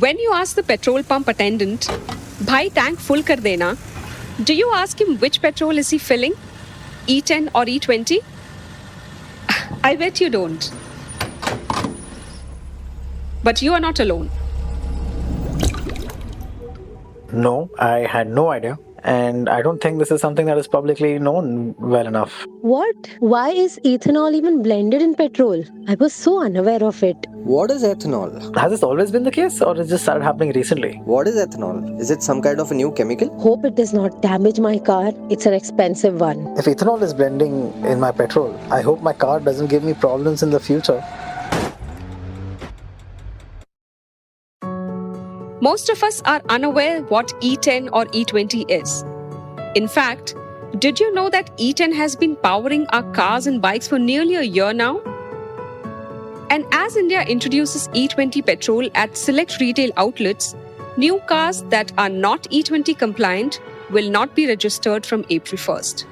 When you ask the petrol pump attendant, "Bhai, tank full kar dena," do you ask him which petrol is he filling? E10 or E20? I bet you don't. But you are not alone. No, I had no idea. And I don't think this is something that is publicly known well enough. What? Why is ethanol even blended in petrol? I was so unaware of it. What is ethanol? Has this always been the case, or has this started happening recently? What is ethanol? Is it some kind of a new chemical? Hope it does not damage my car. It's an expensive one. If ethanol is blending in my petrol, I hope my car doesn't give me problems in the future. Most of us are unaware what E10 or E20 is. In fact, did you know that E10 has been powering our cars and bikes for nearly a year now? And as India introduces E20 petrol at select retail outlets, new cars that are not E20 compliant will not be registered from April 1st.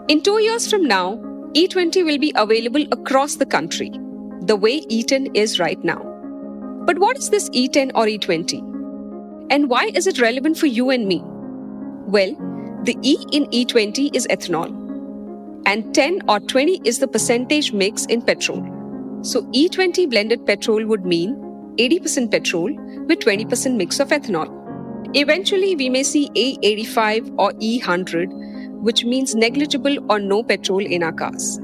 In 2 years from now, E20 will be available across the country, the way E10 is right now. But what is this E10 or E20? And why is it relevant for you and me? Well, the E in E20 is ethanol, and 10 or 20 is the percentage mix in petrol. So E20 blended petrol would mean 80% petrol with 20% mix of ethanol. Eventually, we may see E85 or E100, which means negligible or no petrol in our cars.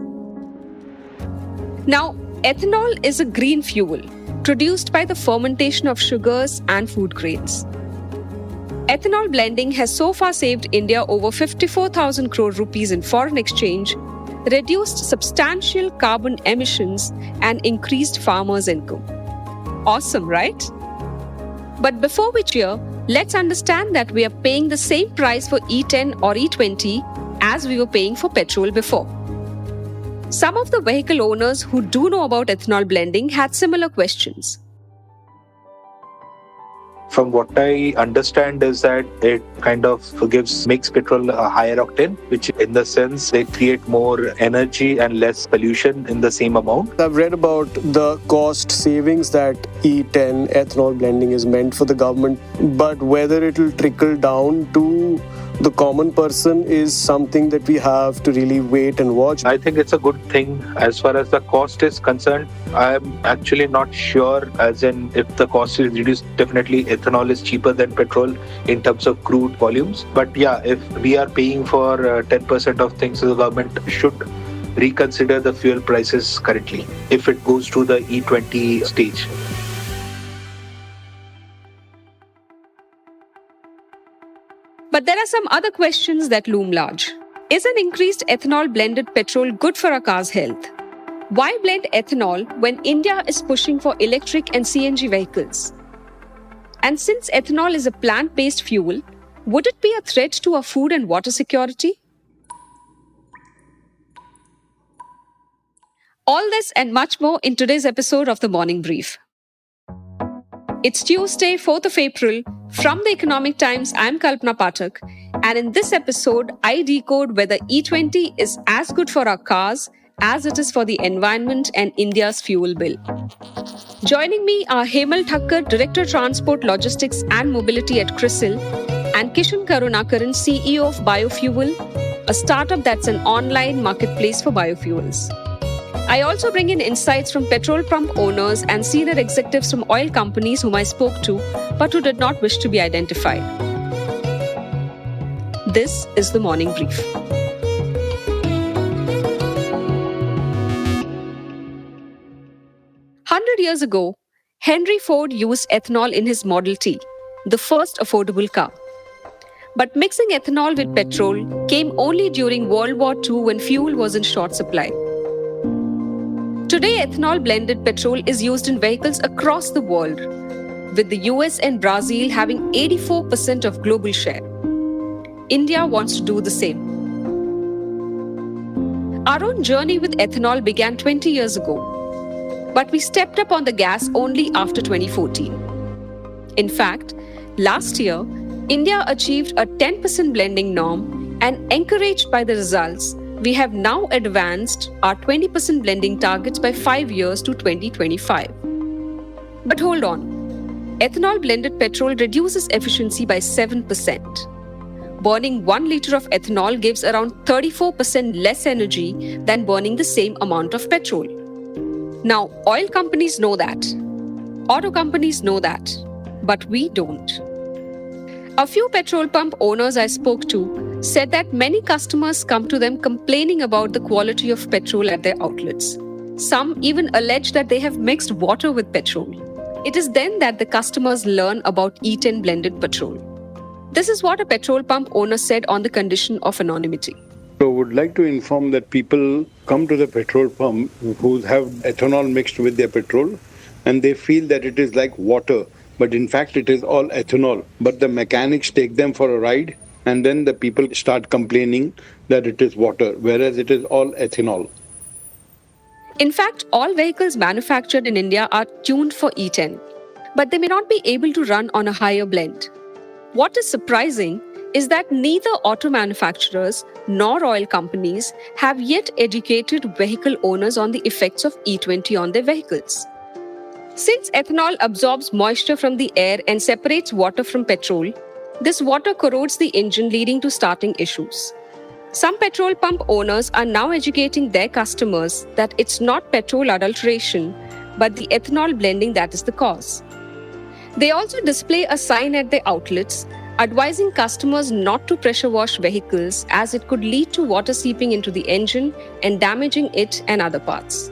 Now, ethanol is a green fuel produced by the fermentation of sugars and food grains. Ethanol blending has so far saved India over 54,000 crore rupees in foreign exchange, reduced substantial carbon emissions, and increased farmers' income. Awesome, right? But before we cheer, let's understand that we are paying the same price for E10 or E20 as we were paying for petrol before. Some of the vehicle owners who do know about ethanol blending had similar questions. From what I understand is that it kind of makes petrol a higher octane, which in the sense they create more energy and less pollution in the same amount. I've read about the cost savings that E10 ethanol blending is meant for the government, but whether it will trickle down to the common person is something that we have to really wait and watch. I think it's a good thing as far as the cost is concerned. I'm actually not sure, as in if the cost is reduced, definitely ethanol is cheaper than petrol in terms of crude volumes. But yeah, if we are paying for 10% of things, the government should reconsider the fuel prices currently if it goes to the E20 stage. But there are some other questions that loom large. Is an increased ethanol blended petrol good for our car's health? Why blend ethanol when India is pushing for electric and CNG vehicles? And since ethanol is a plant-based fuel, would it be a threat to our food and water security? All this and much more in today's episode of The Morning Brief. It's Tuesday, 4th of April. From the Economic Times, I'm Kalpana Pathak. And in this episode, I decode whether E20 is as good for our cars as it is for the environment and India's fuel bill. Joining me are Hemal Thakkar, Director Transport, Logistics and Mobility at CRISIL, and Kishan Karunakaran, CEO of Biofuel, a startup that's an online marketplace for biofuels. I also bring in insights from petrol pump owners and senior executives from oil companies whom I spoke to, but who did not wish to be identified. This is The Morning Brief. Years ago, Henry Ford used ethanol in his Model T, the first affordable car. But mixing ethanol with petrol came only during World War II when fuel was in short supply. Today, ethanol blended petrol is used in vehicles across the world, with the US and Brazil having 84% of global share. India wants to do the same. Our own journey with ethanol began 20 years ago, but we stepped up on the gas only after 2014. In fact, last year, India achieved a 10% blending norm and, encouraged by the results, we have now advanced our 20% blending targets by 5 years to 2025. But hold on. Ethanol blended petrol reduces efficiency by 7%. Burning 1 liter of ethanol gives around 34% less energy than burning the same amount of petrol. Now, oil companies know that. Auto companies know that. But we don't. A few petrol pump owners I spoke to said that many customers come to them complaining about the quality of petrol at their outlets. Some even allege that they have mixed water with petrol. It is then that the customers learn about E-10 blended petrol. This is what a petrol pump owner said on the condition of anonymity. So, would like to inform that people come to the petrol pump who have ethanol mixed with their petrol and they feel that it is like water, but in fact it is all ethanol. But the mechanics take them for a ride and then the people start complaining that it is water, whereas it is all ethanol. In fact, all vehicles manufactured in India are tuned for E10, but they may not be able to run on a higher blend. What is surprising is that neither auto manufacturers nor oil companies have yet educated vehicle owners on the effects of E20 on their vehicles. Since ethanol absorbs moisture from the air and separates water from petrol, this water corrodes the engine, leading to starting issues. Some petrol pump owners are now educating their customers that it's not petrol adulteration, but the ethanol blending that is the cause. They also display a sign at their outlets advising customers not to pressure wash vehicles as it could lead to water seeping into the engine and damaging it and other parts.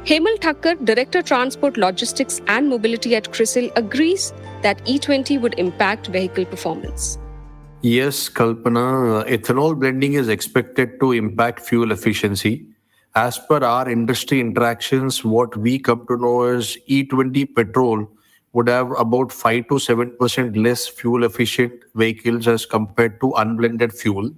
Hemal Thakkar, Director Transport Logistics and Mobility at CRISIL, agrees that E20 would impact vehicle performance. Yes, Kalpana, ethanol blending is expected to impact fuel efficiency. As per our industry interactions, what we come to know is E20 petrol would have about 5 to 7% less fuel efficient vehicles as compared to unblended fuel.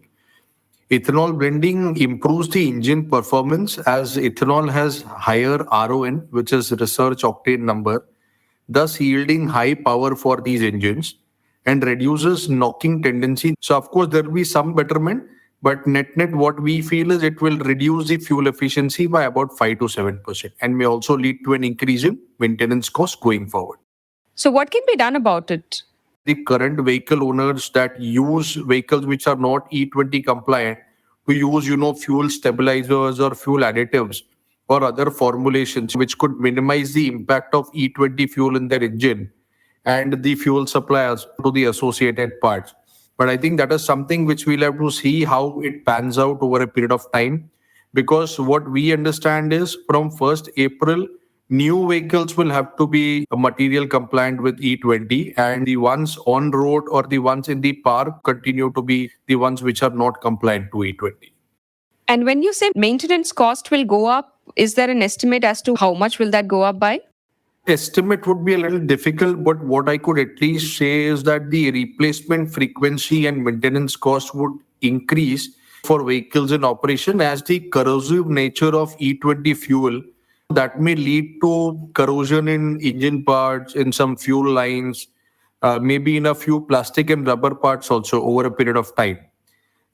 Ethanol blending improves the engine performance as ethanol has higher RON, which is research octane number, thus yielding high power for these engines and reduces knocking tendency. So of course there will be some betterment, but net what we feel is it will reduce the fuel efficiency by about 5 to 7% and may also lead to an increase in maintenance costs going forward. So what can be done about it? The current vehicle owners that use vehicles which are not E20 compliant to use, fuel stabilizers or fuel additives or other formulations which could minimize the impact of E20 fuel in their engine and the fuel suppliers to the associated parts. But I think that is something which we'll have to see how it pans out over a period of time, because what we understand is from 1st April, new vehicles will have to be material compliant with E20 and the ones on road or the ones in the park continue to be the ones which are not compliant to E20. And when you say maintenance cost will go up, is there an estimate as to how much will that go up by? Estimate would be a little difficult, but what I could at least say is that the replacement frequency and maintenance cost would increase for vehicles in operation as the corrosive nature of E20 fuel that may lead to corrosion in engine parts, in some fuel lines, maybe in a few plastic and rubber parts also over a period of time.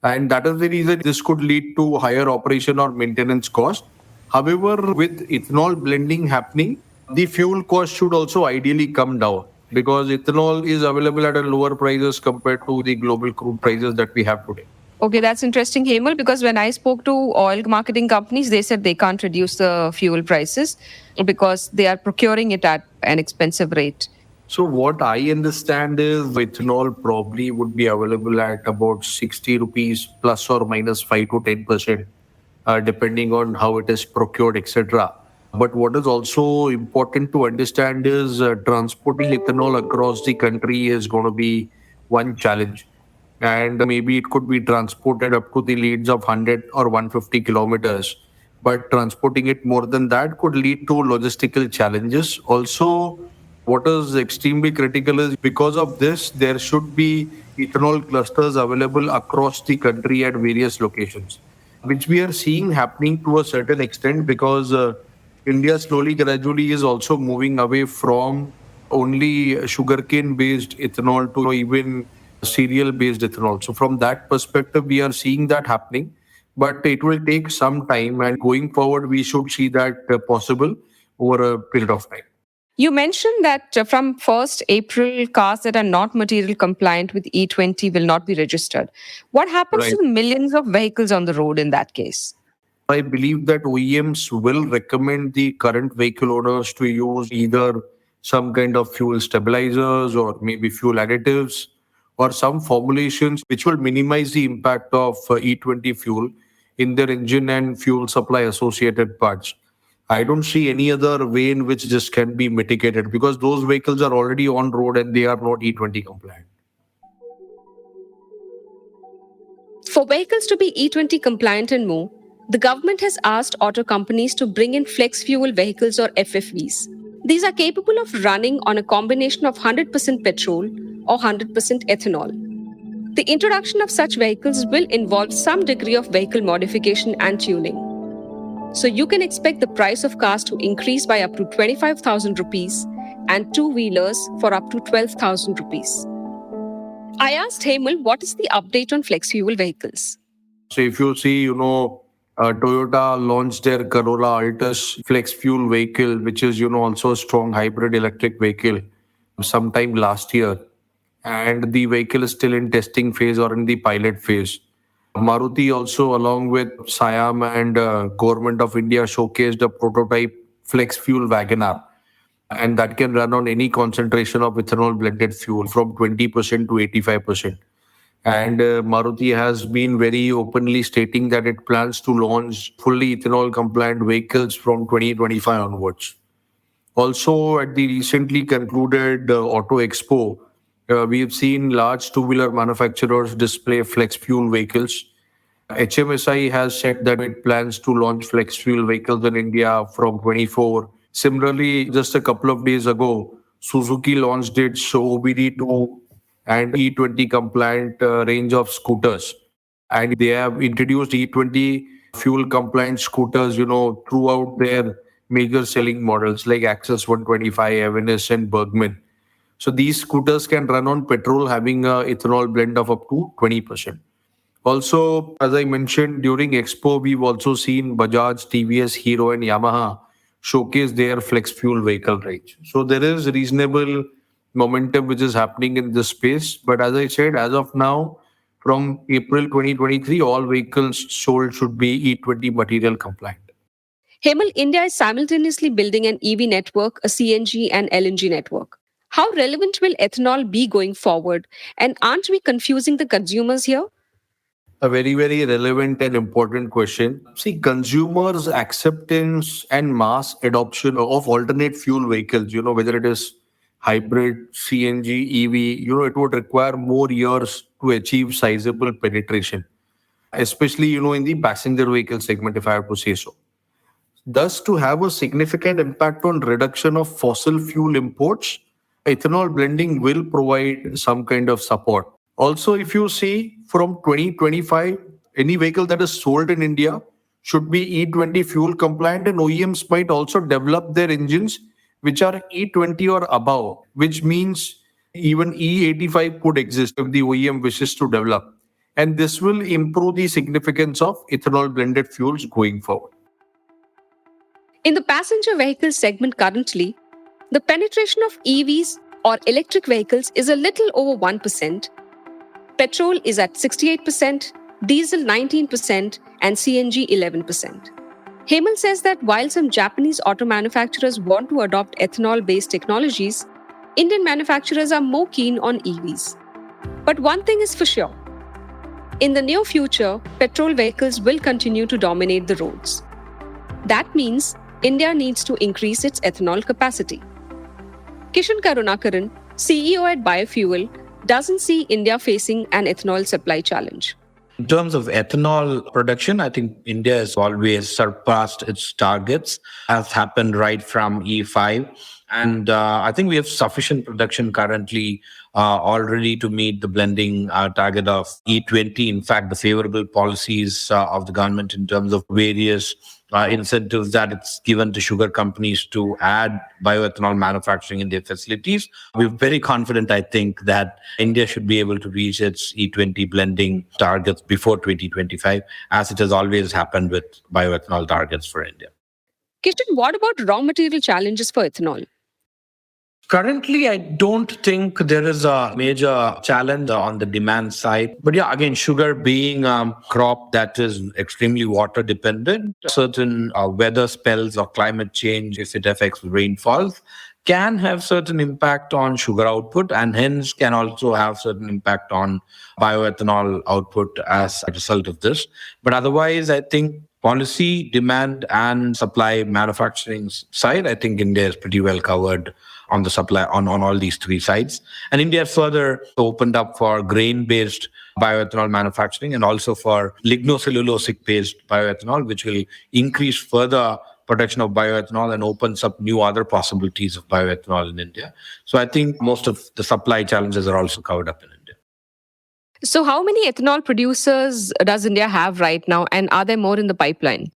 And that is the reason this could lead to higher operation or maintenance cost. However, with ethanol blending happening, the fuel cost should also ideally come down because ethanol is available at a lower prices compared to the global crude prices that we have today. Okay, that's interesting, Hemal, because when I spoke to oil marketing companies, they said they can't reduce the fuel prices because they are procuring it at an expensive rate. So what I understand is ethanol probably would be available at about 60 rupees plus or minus 5 to 10%, depending on how it is procured, etc. But what is also important to understand is transporting ethanol across the country is going to be one challenge. And maybe it could be transported up to the leads of 100 or 150 kilometers. But transporting it more than that could lead to logistical challenges. Also, what is extremely critical is because of this, there should be ethanol clusters available across the country at various locations, which we are seeing happening to a certain extent because India slowly, gradually is also moving away from only sugarcane-based ethanol to even cereal-based ethanol. So from that perspective, we are seeing that happening. but it will take some time. And going forward, we should see that possible over a period of time. You mentioned that from 1st April, cars that are not material compliant with E-20 will not be registered. What happens Right. to the millions of vehicles on the road in that case? I believe that OEMs will recommend the current vehicle owners to use either some kind of fuel stabilizers or maybe fuel additives or some formulations which will minimize the impact of E-20 fuel in their engine and fuel supply associated parts. I don't see any other way in which this can be mitigated because those vehicles are already on road and they are not E-20 compliant. For vehicles to be E-20 compliant and more, the government has asked auto companies to bring in flex fuel vehicles or FFVs. These are capable of running on a combination of 100% petrol or 100% ethanol. The introduction of such vehicles will involve some degree of vehicle modification and tuning. So you can expect the price of cars to increase by up to 25,000 rupees and two-wheelers for up to 12,000 rupees. I asked Hemal what is the update on flex fuel vehicles. So if you see, Toyota launched their Corolla Altis flex fuel vehicle, which is, also a strong hybrid electric vehicle sometime last year. And the vehicle is still in testing phase or in the pilot phase. Maruti also, along with Siam and Government of India, showcased a prototype flex fuel Wagoner. And that can run on any concentration of ethanol blended fuel from 20% to 85%. And Maruti has been very openly stating that it plans to launch fully ethanol compliant vehicles from 2025 onwards. Also, at the recently concluded Auto Expo, we have seen large two-wheeler manufacturers display flex fuel vehicles. HMSI has said that it plans to launch flex fuel vehicles in India from 24. Similarly, just a couple of days ago, Suzuki launched its OBD2 and E-20 compliant range of scooters. And they have introduced E-20 fuel compliant scooters, throughout their major selling models like Access 125, Evanes, and Bergman. So these scooters can run on petrol, having a ethanol blend of up to 20%. Also, as I mentioned, during Expo, we've also seen Bajaj, TVS, Hero, and Yamaha showcase their flex fuel vehicle range. So there is reasonable momentum which is happening in this space. But as I said, as of now, from April 2023, all vehicles sold should be E-20 material compliant. Hemal, India is simultaneously building an EV network, a CNG and LNG network. How relevant will ethanol be going forward? And aren't we confusing the consumers here? A very, very relevant and important question. See, consumers' acceptance and mass adoption of alternate fuel vehicles, whether it is hybrid, CNG, EV, it would require more years to achieve sizable penetration, especially, in the passenger vehicle segment, if I have to say so. Thus, to have a significant impact on reduction of fossil fuel imports, ethanol blending will provide some kind of support. Also, if you see from 2025, any vehicle that is sold in India should be E-20 fuel compliant, and OEMs might also develop their engines which are E-20 or above, which means even E85 could exist if the OEM wishes to develop. And this will improve the significance of ethanol blended fuels going forward. In the passenger vehicle segment currently, the penetration of EVs or electric vehicles is a little over 1%. Petrol is at 68%, diesel 19%, and CNG 11%. Hemal says that while some Japanese auto manufacturers want to adopt ethanol-based technologies, Indian manufacturers are more keen on EVs. But one thing is for sure. In the near future, petrol vehicles will continue to dominate the roads. That means India needs to increase its ethanol capacity. Kishan Karunakaran, CEO at Biofuel, doesn't see India facing an ethanol supply challenge. In terms of ethanol production, I think India has always surpassed its targets, as happened right from E5. And I think we have sufficient production currently already to meet the blending target of E20. In fact, the favorable policies of the government in terms of various incentives that it's given to sugar companies to add bioethanol manufacturing in their facilities. We're very confident, I think, that India should be able to reach its E20 blending targets before 2025, as it has always happened with bioethanol targets for India. Kishan, what about raw material challenges for ethanol? Currently, I don't think there is a major challenge on the demand side. But yeah, again, sugar being a crop that is extremely water dependent, certain weather spells or climate change, if it affects rainfalls, can have certain impact on sugar output and hence can also have certain impact on bioethanol output as a result of this. But otherwise, I think policy, demand, and supply manufacturing side, I think India is pretty well covered on the supply on all these three sides. And India further opened up for grain-based bioethanol manufacturing and also for lignocellulosic-based bioethanol, which will increase further production of bioethanol and opens up new other possibilities of bioethanol in India. So I think most of the supply challenges are also covered up in India. So, how many ethanol producers does India have right now, and are there more in the pipeline?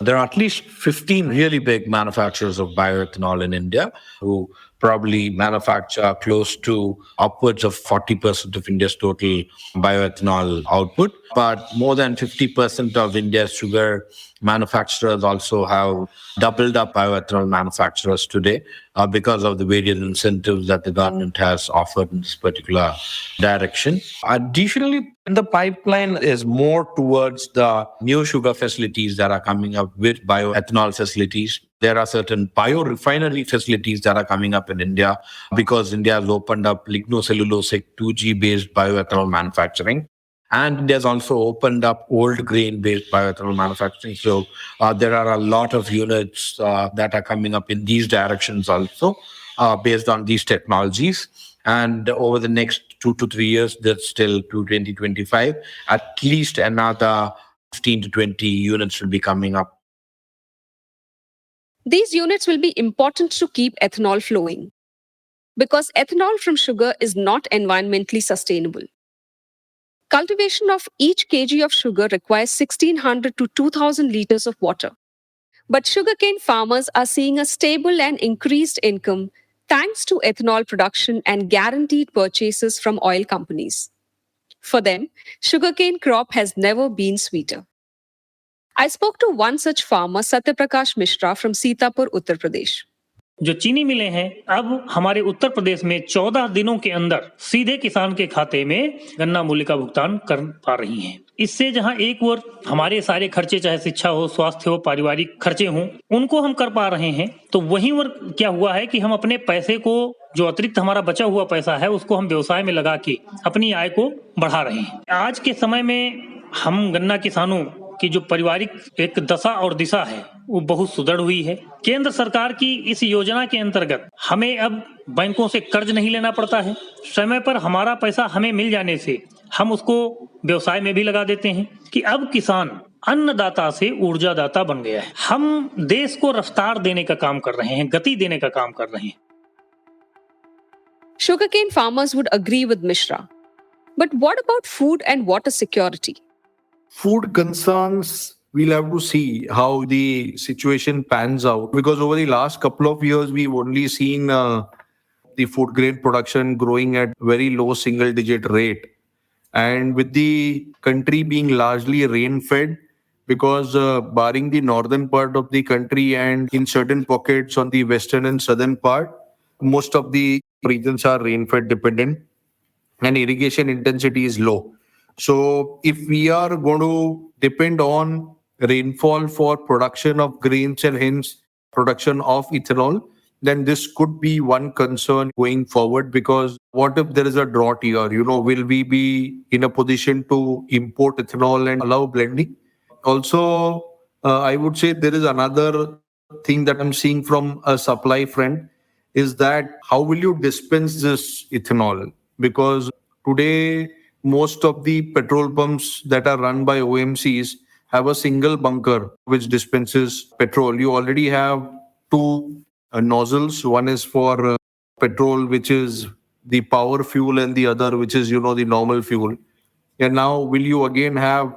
There are at least 15 really big manufacturers of bioethanol in India who probably manufacture close to upwards of 40% of India's total bioethanol output. But more than 50% of India's sugar manufacturers also have doubled up bioethanol manufacturers today because of the various incentives that the government has offered in this particular direction. Additionally, in the pipeline is more towards the new sugar facilities that are coming up with bioethanol facilities. There are certain biorefinery facilities that are coming up in India because India has opened up lignocellulosic 2G-based bioethanol manufacturing. And India has also opened up old grain-based bioethanol manufacturing. So there are a lot of units that are coming up in these directions also based on these technologies. And over the next 2 to 3 years, that's still to 2025, at least another 15 to 20 units will be coming up. These units will be important to keep ethanol flowing because ethanol from sugar is not environmentally sustainable. Cultivation of each kg of sugar requires 1,600 to 2,000 liters of water. But sugarcane farmers are seeing a stable and increased income thanks to ethanol production and guaranteed purchases from oil companies. For them, sugarcane crop has never been sweeter. I spoke to one such farmer, Satyaprakash Mishra from Sitapur, Uttar Pradesh. जो चीनी मिलें हैं अब हमारे उत्तर प्रदेश में 14 दिनों के अंदर सीधे किसान के खाते में गन्ना मूल्य का भुगतान कर पा रही हैं। इससे जहां एक ओर हमारे सारे खर्चे चाहे शिक्षा हो, स्वास्थ्य हो, पारिवारिक खर्चे हों, उनको हम कर पा रहे हैं, तो वहीं ओर क्या हुआ है कि हम अपने पैसे को, जो अतिरिक्त हमारा बचा हुआ पैसा है, उसको हम व्यवसाय में लगा के अपनी आय को बढ़ा रहे हैं। आज के समय में हम गन्ना किसानों की जो पारिवारिक एक दशा और दिशा है वो बहुत सुदृढ़ हुई है। केंद्र सरकार की इस योजना के अंतर्गत हमें अब बैंकों से कर्ज नहीं लेना पड़ता है। समय पर हमारा पैसा हमें मिल जाने से हम उसको व्यवसाय में भी लगा देते हैं कि अब किसान अन्नदाता से ऊर्जादाता बन गया है। हम देश को रफ्तार देने का काम कर रहे हैं, गति देने का काम कर रहे हैं। Sugarcane farmers would agree with Mishra. But what about food and water security? Food concerns, we'll have to see how the situation pans out, because over the last couple of years, we've only seen the food grain production growing at very low single digit rate. And with the country being largely rain fed, because barring the northern part of the country and in certain pockets on the western and southern part, most of the regions are rain fed dependent and irrigation intensity is low. So if we are going to depend on rainfall for production of grains and hence production of ethanol, then this could be one concern going forward, because what if there is a drought here? Will we be in a position to import ethanol and allow blending? Also, I would say there is another thing that I'm seeing from a supply front is that how will you dispense this ethanol? Because today, most of the petrol pumps that are run by OMCs have a single bunker which dispenses petrol. You already have two nozzles. One is for petrol, which is the power fuel, and the other, which is, the normal fuel. And now will you again have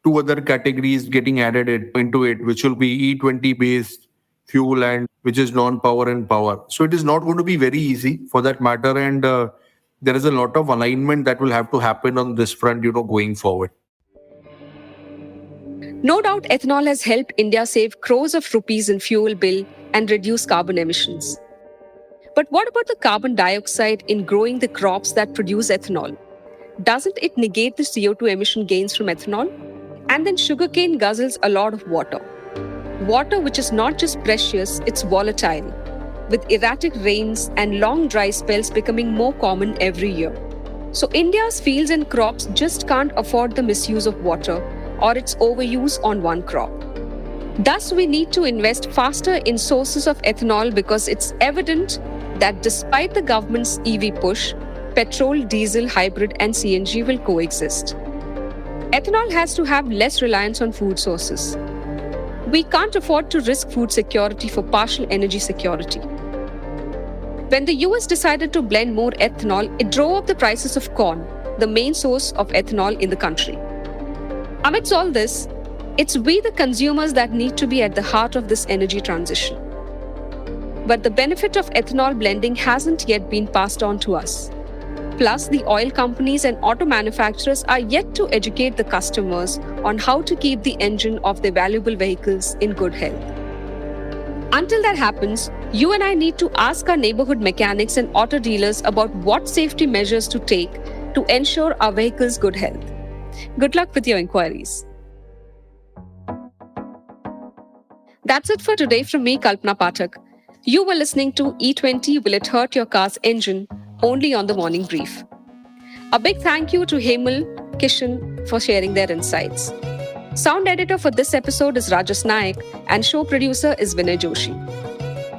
two other categories getting added into it, which will be E-20 based fuel and which is non-power and power. So it is not going to be very easy for that matter. And there is a lot of alignment that will have to happen on this front, going forward. No doubt ethanol has helped India save crores of rupees in fuel bill and reduce carbon emissions. But what about the carbon dioxide in growing the crops that produce ethanol? Doesn't it negate the CO2 emission gains from ethanol? And then sugarcane guzzles a lot of water. Water which is not just precious, it's volatile, with erratic rains and long dry spells becoming more common every year. So India's fields and crops just can't afford the misuse of water or its overuse on one crop. Thus, we need to invest faster in sources of ethanol because it's evident that despite the government's EV push, petrol, diesel, hybrid, and CNG will coexist. Ethanol has to have less reliance on food sources. We can't afford to risk food security for partial energy security. When the US decided to blend more ethanol, it drove up the prices of corn, the main source of ethanol in the country. Amidst all this, it's we the consumers that need to be at the heart of this energy transition. But the benefit of ethanol blending hasn't yet been passed on to us. Plus, the oil companies and auto manufacturers are yet to educate the customers on how to keep the engine of their valuable vehicles in good health. Until that happens, you and I need to ask our neighborhood mechanics and auto dealers about what safety measures to take to ensure our vehicles' good health. Good luck with your inquiries. That's it for today from me, Kalpana Pathak. You were listening to E-20 Will It Hurt Your Car's Engine? Only on the Morning Brief. A big thank you to Hemal, Kishan for sharing their insights. Sound editor for this episode is Rajas Naik and show producer is Vinay Joshi.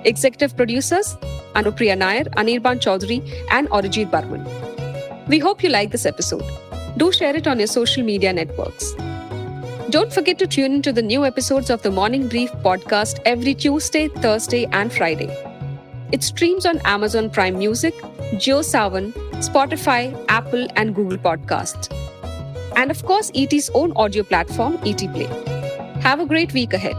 Executive producers Anupriya Nair, Anirban Chaudhary and Arijit Barman. We hope you like this episode. Do share it on your social media networks. Don't forget to tune into the new episodes of the Morning Brief podcast every Tuesday, Thursday, and Friday. It streams on Amazon Prime Music, JioSaavn, Spotify, Apple, and Google Podcasts. And of course, ET's own audio platform, ET Play. Have a great week ahead.